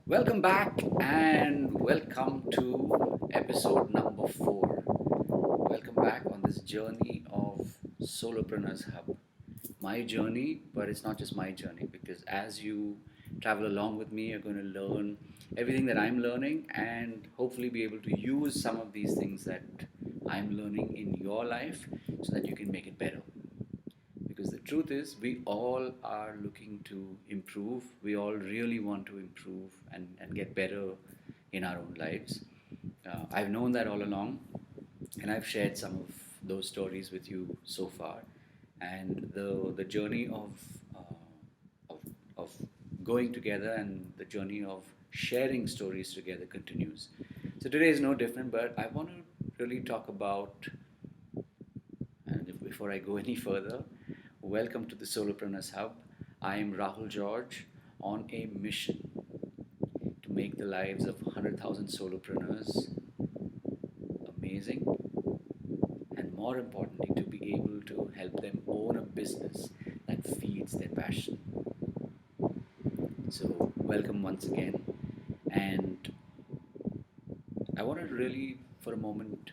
Welcome back and welcome to episode number 4. Welcome back on this journey of Solopreneurs Hub. My journey, but it's not just my journey because as you travel along with me, you're going to learn everything that I'm learning and hopefully be able to use some of these things that I'm learning in your life so that you can make it better. Because the truth is, we all are looking to improve. We all really want to improve and get better in our own lives. I've known that all along, and I've shared some of those stories with you so far. And the journey of, of going together and the journey of sharing stories together continues. So today is no different, but I want to really talk about, and before I go any further, welcome to the Solopreneurs Hub. I am Rahul George on a mission to make the lives of 100,000 solopreneurs amazing and more importantly, to be able to help them own a business that feeds their passion. So, welcome once again. And I want to really, for a moment,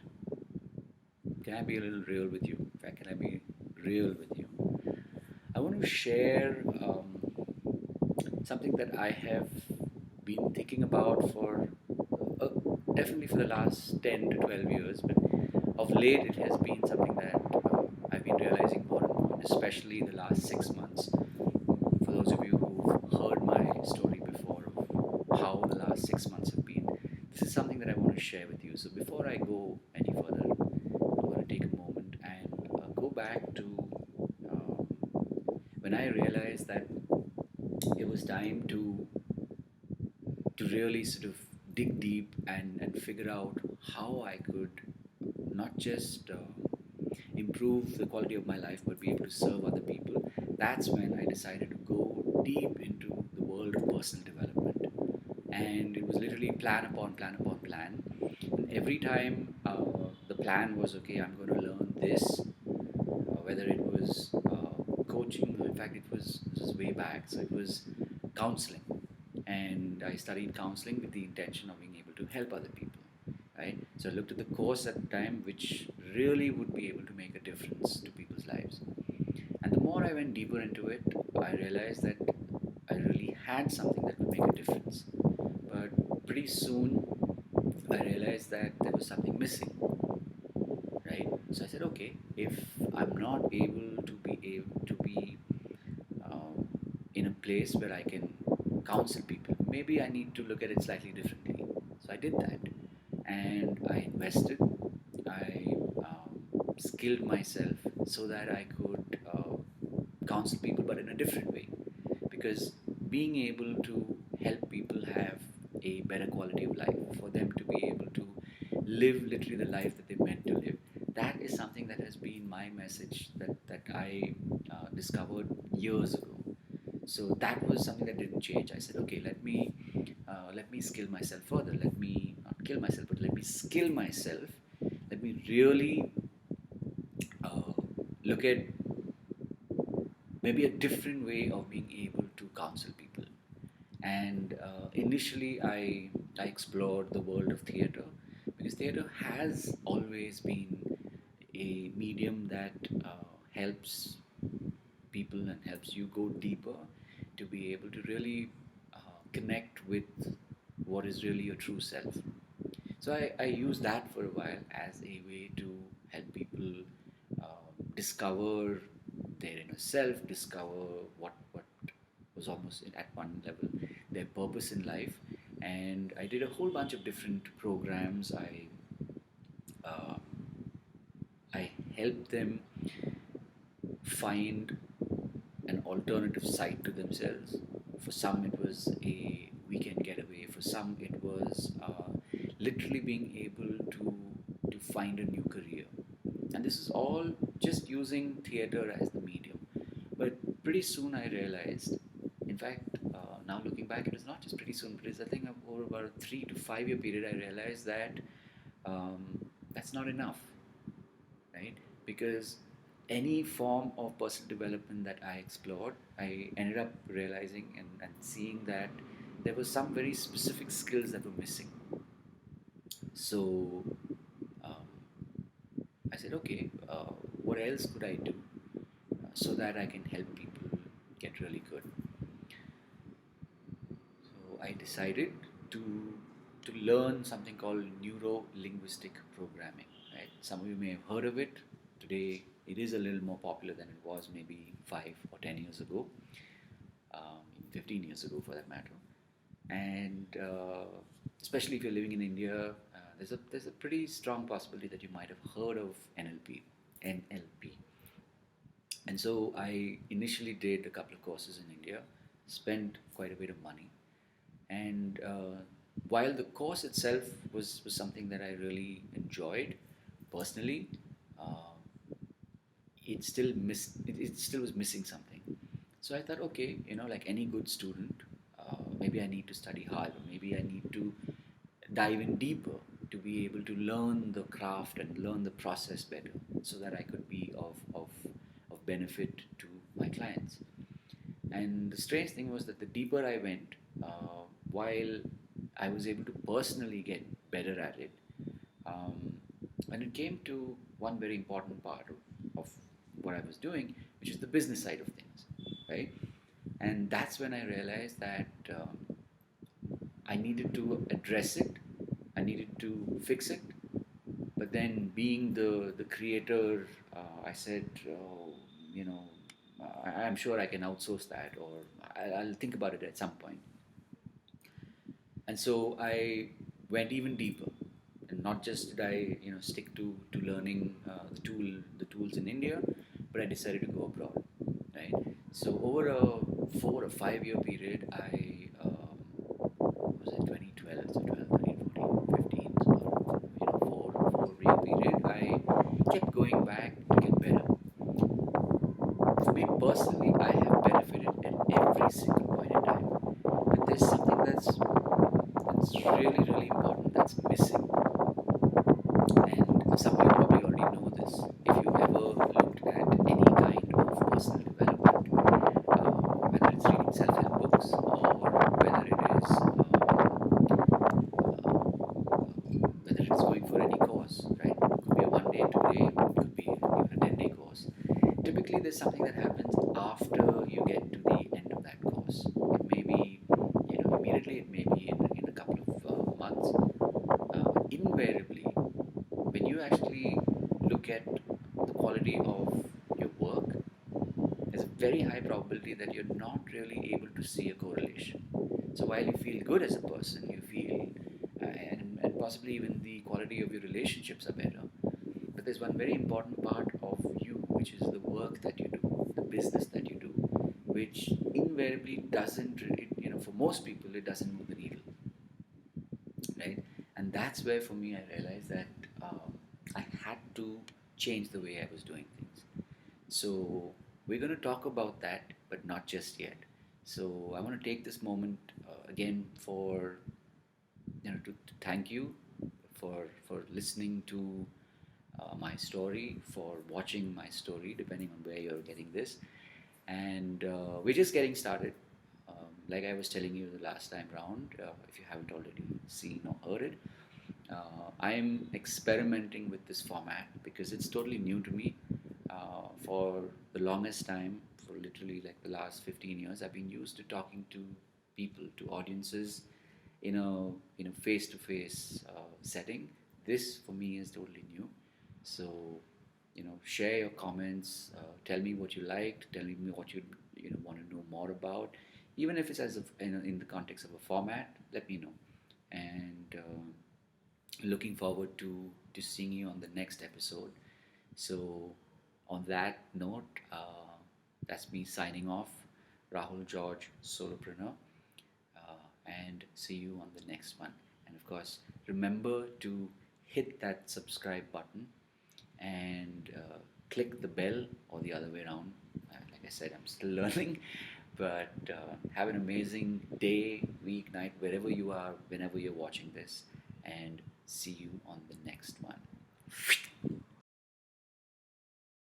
can I be a little real with you? In fact, can I be real with you? I want to share something that I have been thinking about for uh, definitely for the last 10 to 12 years, but of late it has been something that I've been realizing more and more, and especially the last 6 months. For those of you who've heard my story before of how the last 6 months have been, this is something that I want to share with you. So before I go any further, I want to take a moment and go back to um, when I realized that it was time to really sort of dig deep and figure out how I could not just improve the quality of my life but be able to serve other people. That's when I decided to go deep into the world of personal development. And it was literally plan upon plan upon plan. And every time the plan was okay, I'm going to learn this, whether it was coaching, in fact, this was way back, so it was counseling. And I studied counseling with the intention of being able to help other people, right? So I looked at the course at the time, which really would be able to make a difference to people's lives. And the more I went deeper into it, I realized that I really had something that would make a difference. But pretty soon, I realized that there was something missing, right? So I said, okay, if I'm not able to be um, in a place where I can counsel people, maybe I need to look at it slightly differently. So I did that, and I invested. I skilled myself so that I could counsel people, but in a different way. Because being able to help people have a better quality of life, for them to be able to live literally the life that they meant to live, that is something that has been my message that I discovered years ago. So that was something that didn't change. I said, okay, let me skill myself further. Let me not kill myself, but let me skill myself. Let me really uh, look at maybe a different way of being able to counsel people. And initially, I explored the world of theater because theater has always been a medium that helps people and helps you go deeper to be able to really connect with what is really your true self. So I used that for a while as a way to help people discover their inner self, discover what was almost at one level their purpose in life. And I did a whole bunch of different programs. Uh, I helped them find an alternative side to themselves. For some, it was a weekend getaway. For some, it was literally being able to find a new career. And this is all just using theater as the medium. But pretty soon, I realized, in fact, now looking back, it was not just pretty soon, but it's I think over about a 3 to 5 year period, I realized that that's not enough, right? Because any form of personal development that I explored, I ended up realizing and seeing that there were some very specific skills that were missing. So um, I said, okay, what else could I do so that I can help people get really good? So I decided to to learn something called neuro linguistic programming. Right? Some of you may have heard of it. Today, it is a little more popular than it was maybe 5 or 10 years ago, 15 years ago for that matter. And especially if you're living in India, there's a pretty strong possibility that you might have heard of NLP. And so I initially did a couple of courses in India, spent quite a bit of money, and while the course itself was something that I really enjoyed personally, uh, it still was missing something. So I thought, okay, like any good student, maybe I need to study hard, or maybe I need to dive in deeper to be able to learn the craft and learn the process better, so that I could be of benefit to my clients. And the strange thing was that the deeper I went, while I was able to personally get better at it, um, when it came to one very important part of what I was doing, which is the business side of things, right? And that's when I realized that I needed to address it, I needed to fix it. But then, being the creator, I said, you know, I'm sure I can outsource that, or I'll think about it at some point. And so I went even deeper, and not just did I stick to learning the tools in India, but I decided to go abroad, right? So over a 4 or 5 year period, I was it 2012, so 12, 13, 14, 15, so four-year period, I kept going back to get better. For me personally, I have benefited at every single point in time. But there's something that's really, really important that's missing. And some of you probably already know this. If you've ever looked at any kind of personal development, whether it's reading self-help books, or whether it is whether it's going for any course, right? It could be a 1 day, 2 day, it could be even a 10-day course. Typically, there's something that happens after you get to the end of that course. It may be, immediately. It may be in a couple of months. Invariably, when you actually look at the quality of your work, there's a very high probability that you're not really able to see a correlation. So while you feel good as a person, you feel, and possibly even the quality of your relationships are better. But there's one very important part of you, which is the work that you do, the business that you do, which invariably doesn't, for most people, it doesn't move the needle, right? And that's where, for me, I realized that I had to change the way I was doing things. So we're going to talk about that, but not just yet. So I want to take this moment again for to thank you for listening to my story, for watching my story, depending on where you're getting this. And we're just getting started. Like I was telling you the last time round, if you haven't already seen or heard it, I'm experimenting with this format because it's totally new to me. For the longest time, for literally like the last 15 years, I've been used to talking to people, to audiences, in a face-to-face setting. This for me is totally new. So share your comments, tell me what you liked, tell me what you want to know more about, even if it's as in the context of a format. Let me know. And looking forward to seeing you on the next episode. So on that note, that's me signing off, Rahul George, solopreneur, and see you on the next one. And of course, remember to hit that subscribe button and click the bell, or the other way around. Like I said, I'm still learning, but have an amazing day, week, night, wherever you are, whenever you're watching this, and see you on the next one.